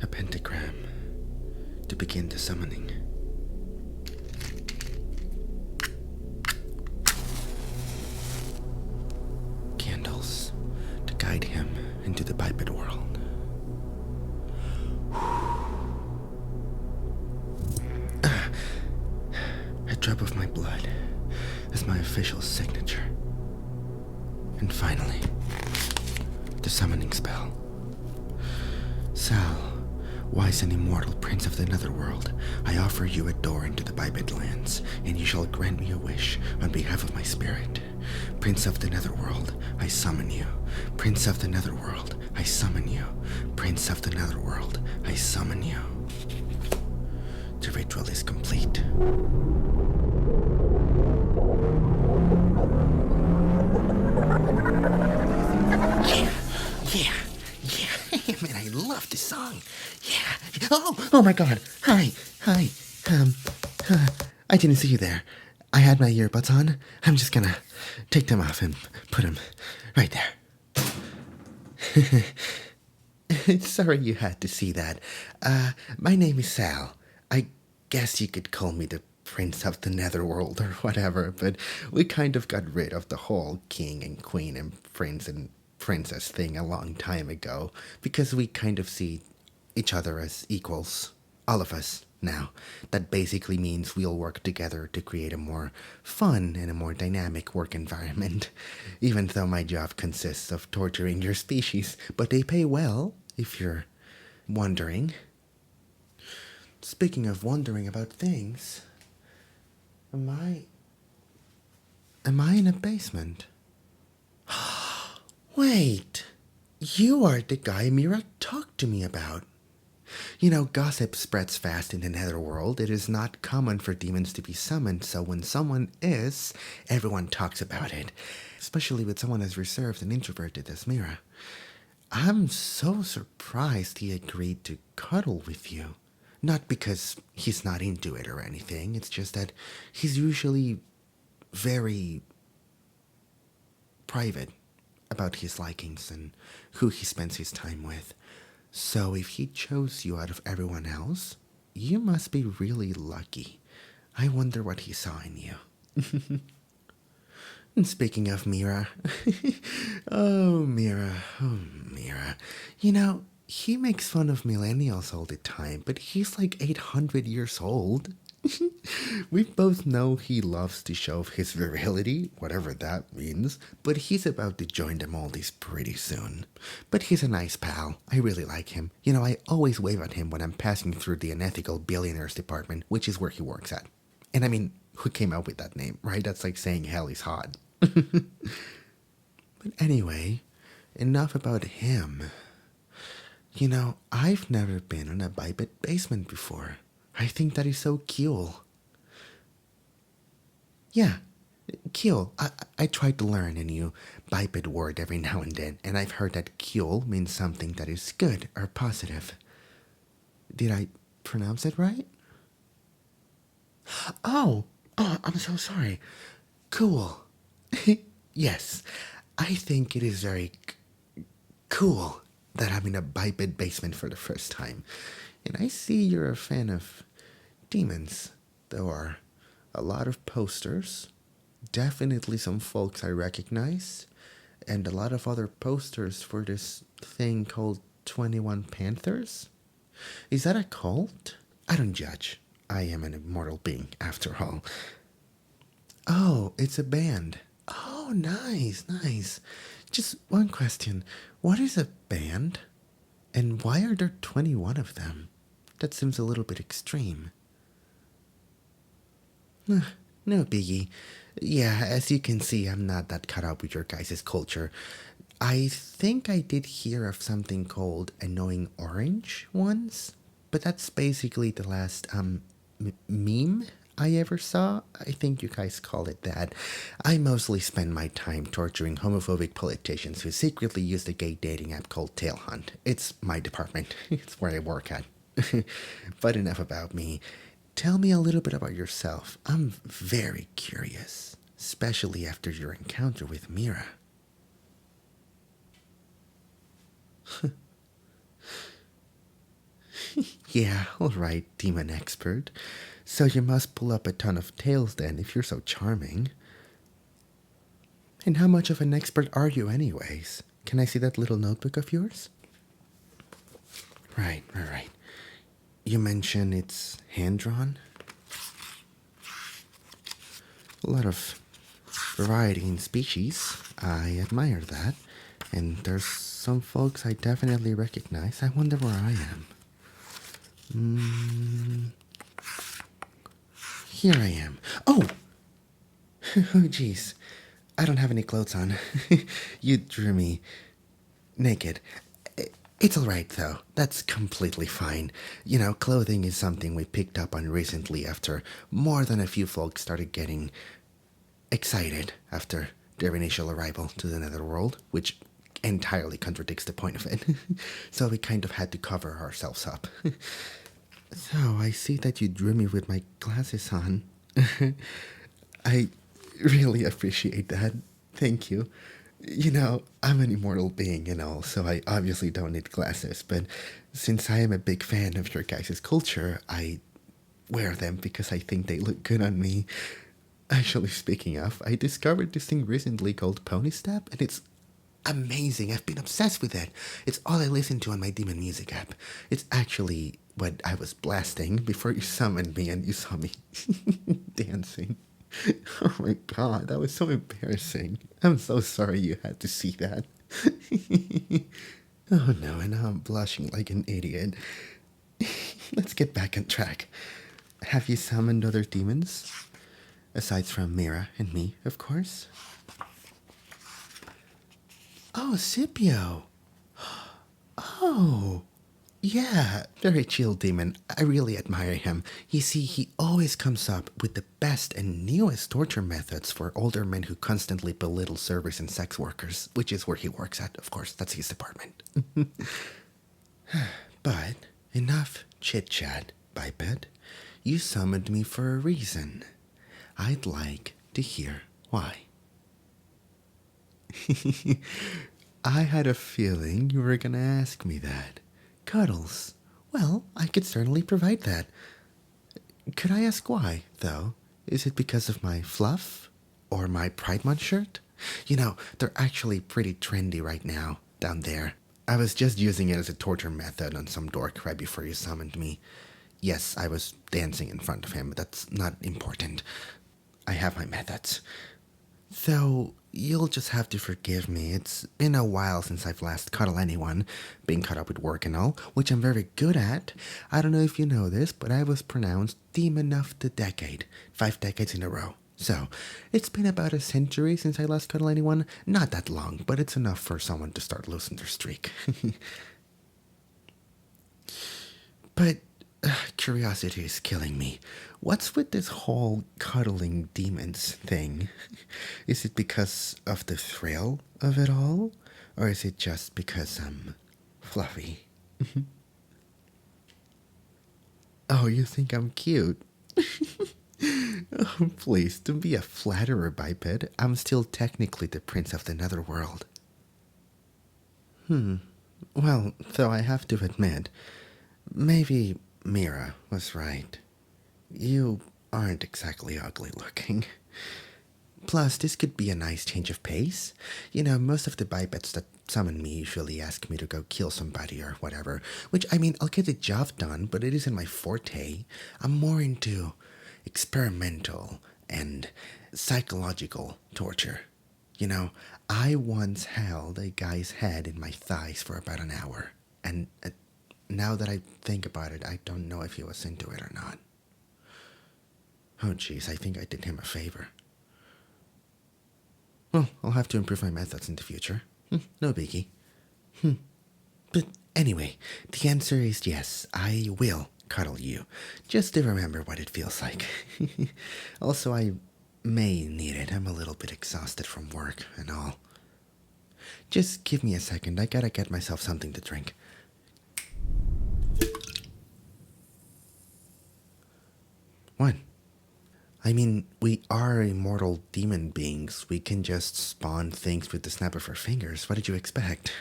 A pentagram to begin the summoning. Candles to guide him into the biped world. A drop of my blood as my official signature. And finally, the summoning spell. Sal, wise and immortal prince of the Netherworld, I offer you a door into the biped lands, and you shall grant me a wish on behalf of my spirit. Prince of the Netherworld, I summon you. Prince of the Netherworld, I summon you. Prince of the Netherworld, I summon you. The ritual is complete. Yeah. Man, I love this song. Yeah. Oh my God. Hi. I didn't see you there. I had my earbuds on. I'm just gonna take them off and put them right there. Sorry you had to see that. My name is Sal. I guess you could call me the Prince of the Netherworld or whatever, but we kind of got rid of the whole king and queen and prince and princess thing a long time ago because we kind of see each other as equals. All of us now. That basically means we'll work together to create a more fun and a more dynamic work environment. Even though my job consists of torturing your species, but they pay well, if you're wondering. Speaking of wondering about things, am I in a basement? Wait, you are the guy Meera talked to me about. You know, gossip spreads fast in the Netherworld. It is not common for demons to be summoned, so when someone is, everyone talks about it. Especially with someone as reserved and introverted as Meera. I'm so surprised he agreed to cuddle with you. Not because he's not into it or anything, it's just that he's usually very private about his likings and who he spends his time with. So if he chose you out of everyone else, you must be really lucky. I wonder what he saw in you. And speaking of Meera, oh Meera, you know, he makes fun of millennials all the time, but he's like 800 years old. We both know he loves to show off his virility, whatever that means, but he's about to join the Moldies pretty soon. But he's a nice pal. I really like him. You know, I always wave at him when I'm passing through the unethical billionaires department, which is where he works at. And I mean, who came up with that name, right? That's like saying hell is hot. But anyway, enough about him. You know, I've never been in a biped basement before. I think that is so cool. Yeah, cool. I try to learn a new biped word every now and then, and I've heard that cool means something that is good or positive. Did I pronounce it right? Oh, I'm so sorry. Cool. Yes, I think it is very cool that I'm in a biped basement for the first time. And I see you're a fan of demons. There are a lot of posters, definitely some folks I recognize, and a lot of other posters for this thing called 21 Panthers. Is that a cult? I don't judge. I am an immortal being, after all. Oh, it's a band. Oh, nice. Just one question. What is a band? And why are there 21 of them? That seems a little bit extreme. No biggie. Yeah, as you can see, I'm not that caught up with your guys' culture. I think I did hear of something called Annoying Orange once, but that's basically the last, meme I ever saw. I think you guys call it that. I mostly spend my time torturing homophobic politicians who secretly use the gay dating app called Tail Hunt. It's my department. It's where I work at. But enough about me. Tell me a little bit about yourself. I'm very curious, especially after your encounter with Meera. Yeah, alright, demon expert. So you must pull up a ton of tails then if you're so charming. And how much of an expert are you, anyways? Can I see that little notebook of yours? Right. You mentioned it's hand drawn? A lot of variety in species. I admire that. And there's some folks I definitely recognize. I wonder where I am. Here I am. Oh! Oh, jeez. I don't have any clothes on. You drew me naked. It's alright, though. That's completely fine. You know, clothing is something we picked up on recently after more than a few folks started getting excited after their initial arrival to the Netherworld, which entirely contradicts the point of it. So we kind of had to cover ourselves up. So I see that you drew me with my glasses on. I really appreciate that. Thank you. You know, I'm an immortal being and all, so I obviously don't need glasses, but since I am a big fan of your guys' culture, I wear them because I think they look good on me. Actually, speaking of, I discovered this thing recently called Ponystep, and it's amazing. I've been obsessed with it. It's all I listen to on my demon music app. It's actually what I was blasting before you summoned me and you saw me dancing. Oh my god, that was so embarrassing. I'm so sorry you had to see that. Oh no, and now I'm blushing like an idiot. Let's get back on track. Have you summoned other demons? Aside from Meera and me, of course. Oh, Scipio. Oh, yeah, very chill demon. I really admire him. You see, he always comes up with the best and newest torture methods for older men who constantly belittle servers and sex workers, which is where he works at, of course. That's his department. But enough chit-chat, biped. You summoned me for a reason. I'd like to hear why. I had a feeling you were gonna ask me that. Cuddles. Well, I could certainly provide that. Could I ask why, though? Is it because of my fluff? Or my Pride Month shirt? You know, they're actually pretty trendy right now, down there. I was just using it as a torture method on some dork right before you summoned me. Yes, I was dancing in front of him, but that's not important. I have my methods. So, you'll just have to forgive me. It's been a while since I've last cuddled anyone, being caught up with work and all, which I'm very good at. I don't know if you know this, but I was pronounced Demon of the Decade, 5 decades in a row. So, it's been about a century since I last cuddled anyone. Not that long, but it's enough for someone to start losing their streak. But curiosity is killing me. What's with this whole cuddling demons thing? Is it because of the thrill of it all? Or is it just because I'm fluffy? Oh, you think I'm cute? Oh, please, don't be a flatterer, biped. I'm still technically the prince of the Netherworld. Well, though I have to admit, maybe Meera was right. You aren't exactly ugly looking. Plus, this could be a nice change of pace. You know, most of the bipeds that summon me usually ask me to go kill somebody or whatever. Which, I mean, I'll get the job done, but it isn't my forte. I'm more into experimental and psychological torture. You know, I once held a guy's head in my thighs for about an hour. And now that I think about it, I don't know if he was into it or not. Oh, jeez, I think I did him a favor. Well, I'll have to improve my methods in the future. No biggie. But anyway, the answer is yes, I will cuddle you. Just to remember what it feels like. Also, I may need it. I'm a little bit exhausted from work and all. Just give me a second. I gotta get myself something to drink. What? I mean, we are immortal demon beings. We can just spawn things with the snap of our fingers. What did you expect?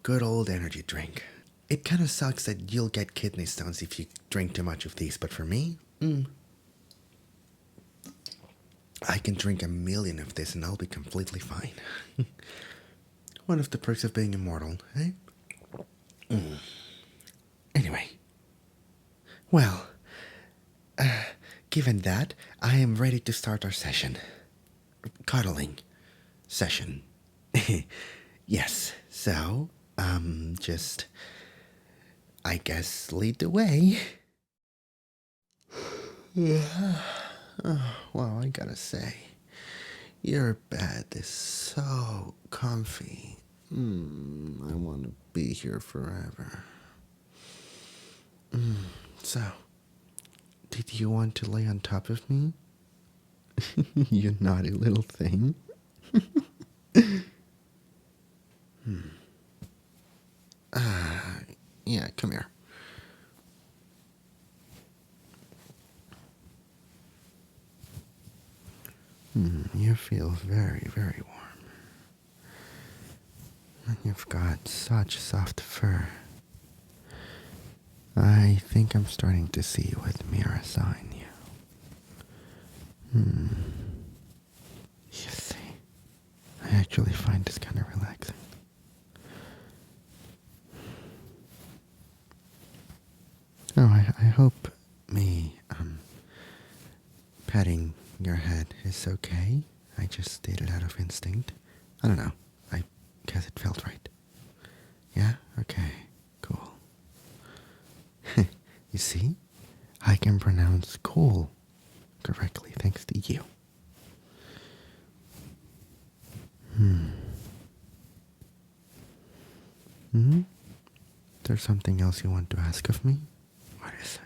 good old energy drink. It kind of sucks that you'll get kidney stones if you drink too much of these, but for me, I can drink 1,000,000 of this and I'll be completely fine. One of the perks of being immortal, eh? Anyway. Well, given that, I am ready to start our session. Cuddling session. Yes, so, just, I guess, lead the way. Well, I gotta say, your bed is so comfy. I want to be here forever. So, did you want to lay on top of me? You naughty little thing. Yeah, come here. You feel very, very warm. And you've got such soft fur. I think I'm starting to see what Meera saw in you. You see, I actually find this kind of relaxing. Oh, I hope me, petting your head is okay. I just did it out of instinct. I don't know. I guess it felt right. Yeah? Okay. Cool. You see? I can pronounce cool correctly thanks to you. There's something else you want to ask of me? What is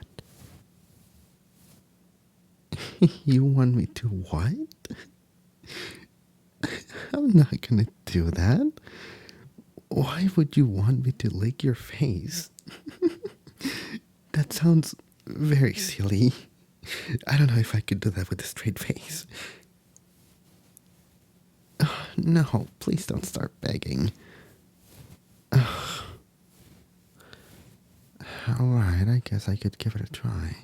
it? You want me to what? I'm not gonna do that. Why would you want me to lick your face? That sounds very silly. I don't know if I could do that with a straight face. No, please don't start begging. Alright, I guess I could give it a try.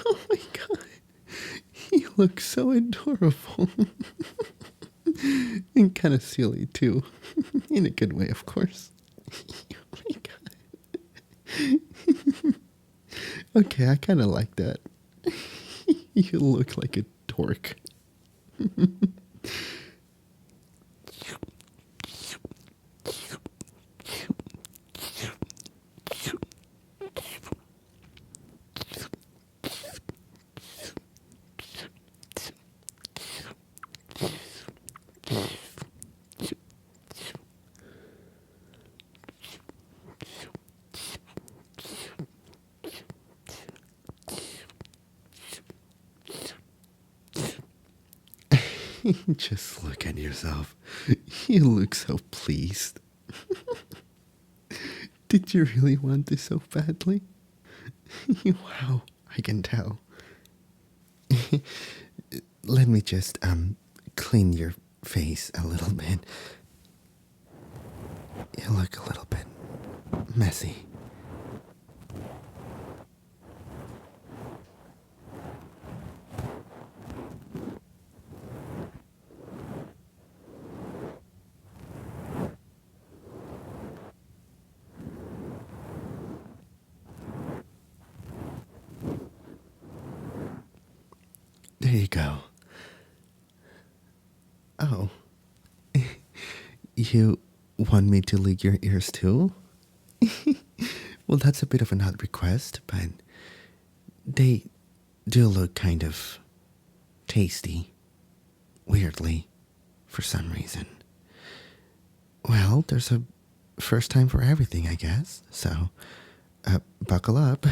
Oh my god. You look so adorable. And kind of silly too. In a good way, of course. Oh my god. Okay, I kind of like that. You look like a dork. Just look at yourself. You look so pleased. Did you really want this so badly? Wow, I can tell. Let me just clean your face a little bit. You look a little bit messy. There you go. Oh. You want me to lick your ears too? Well, that's a bit of an odd request, but they do look kind of tasty. Weirdly, for some reason. Well, there's a first time for everything, I guess. So, Buckle up.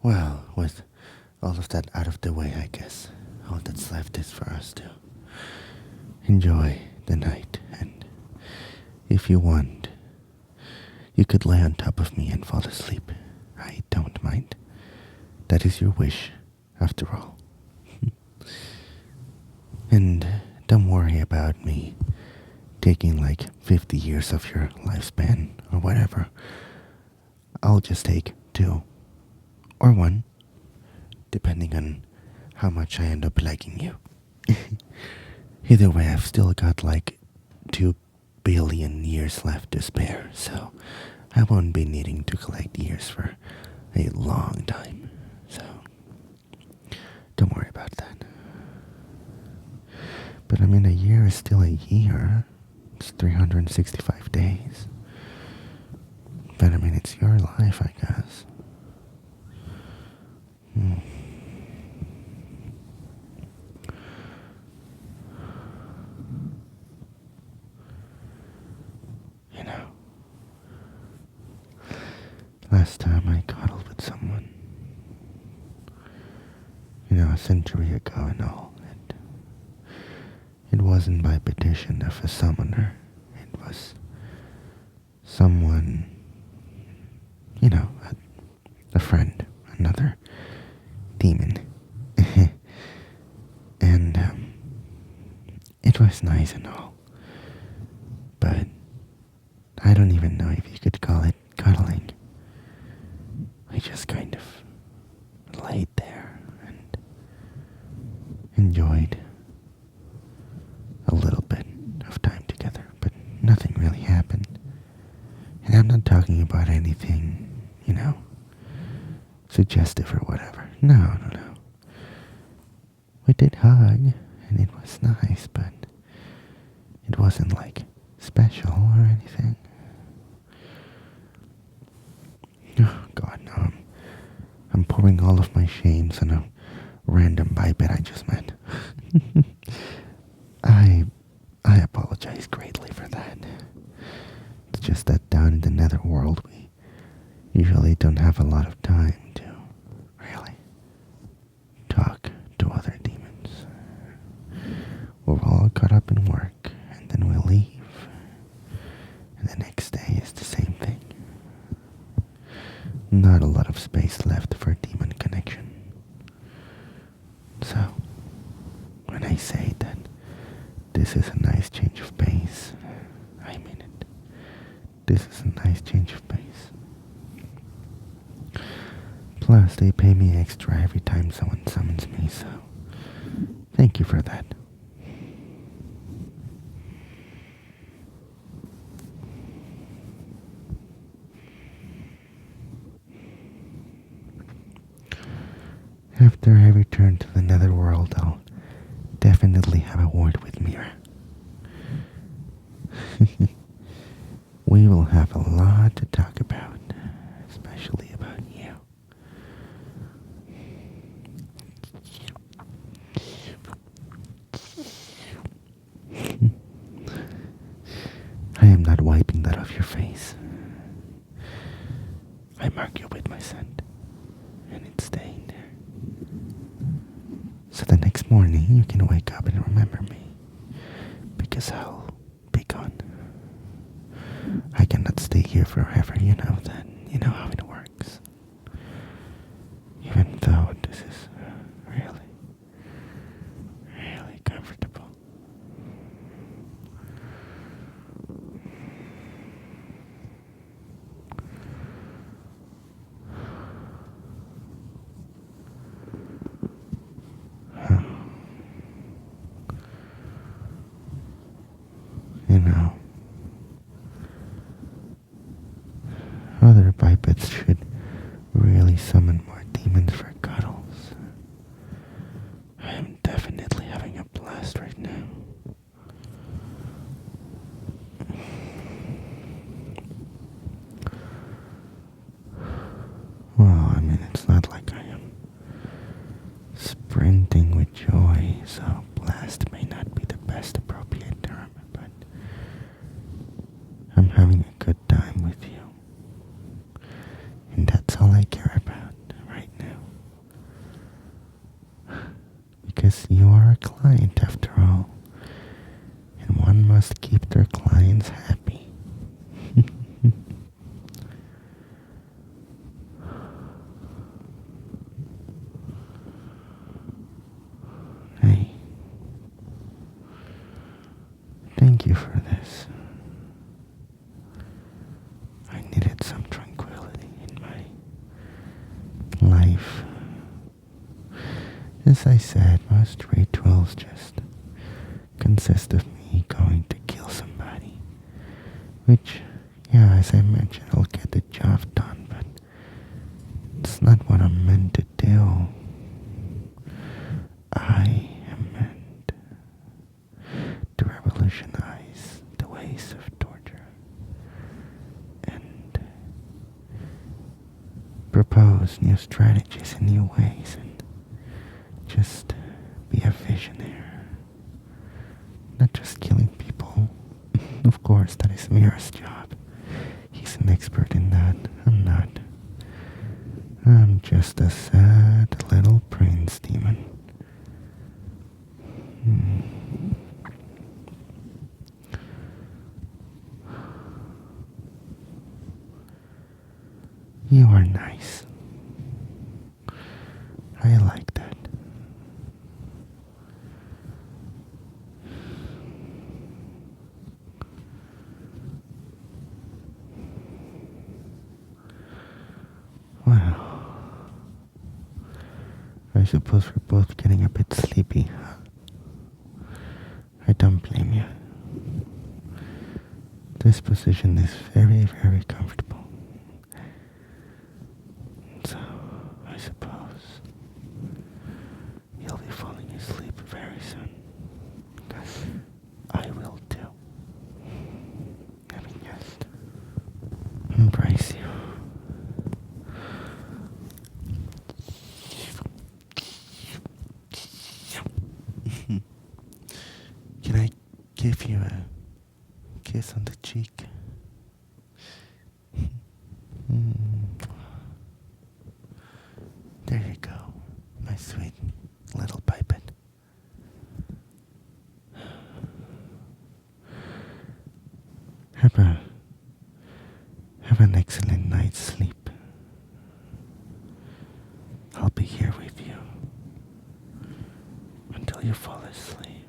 Well, with all of that out of the way, I guess. all that's left is for us to enjoy the night, and if you want, you could lay on top of me and fall asleep. I don't mind. That is your wish, after all. And don't worry about me taking like 50 years of your lifespan or whatever. I'll just take 2 or 1, depending on how much I end up liking you. Either way, I've still got like 2 billion years left to spare, so I won't be needing to collect years for a long time. So don't worry about that. But I mean, a year is still a year. It's 365 days. But I mean, it's your life, I guess. You know, last time I cuddled with someone, a century ago and all, it wasn't by petition of a summoner. It was someone, a friend, another demon. And it was nice and all, but I don't even know if you could call it cuddling. I just kind of laid there and enjoyed a little bit of time together, but nothing really happened. And I'm not talking about anything, suggestive or whatever. No. We did hug, and it was nice, but it wasn't like special or anything. Oh God, no. I'm pouring all of my shames on a random biped I just met. I apologize greatly for that. It's just that down in the Netherworld we usually don't have a lot of time to really talk to other demons. We're all caught up in work, and then we leave, and the next day is the same thing. Not a lot of space left for demon connection. So, when I say that this is a nice change of pace, I mean it. This is a nice change of pace. Plus, they pay me extra every time someone summons me, so thank you for that. After I return to the Netherworld, I'll definitely have a word with Meera. We will have a lot to talk about, especially about you. I am not wiping that off your face. I mark you with my scent, and it's staying there. So the next morning you can wake up and remember me, because I'll be gone. I cannot stay here forever, you know that. You know how it works. Even though this is really, really comfortable. Other bipeds should really summon more demons for cuddles. I am definitely having a blast right now. Well, I mean, it's not like I am sprinting with joy, so blast may not be the best appropriate term, but I'm having a good time with you. And that's all I care about right now. Yes, you are a client after all, and one must keep their clients happy. Hey, thank you for this. I needed some tranquility in my life. As I said, most rituals just consist of me going to kill somebody. Which, yeah, as I mentioned, I'll get the job done, but it's not what I'm meant to do. I am meant to revolutionize the ways of torture and propose new strategies and new ways and just be a visionary. Not just killing people. Of course, that is Meera's job. He's an expert in that. I'm not. I'm just a sad little prince demon. You are nice. I like that. Well, I suppose we're both getting a bit sleepy. I don't blame you. This position is very, very comfortable. So, I suppose you'll be falling asleep very soon. I will too. Let me just embrace you. Can I give you a kiss on the cheek? There you go, my sweet little biped. Have an excellent night's sleep. I'll be here with you until you fall asleep.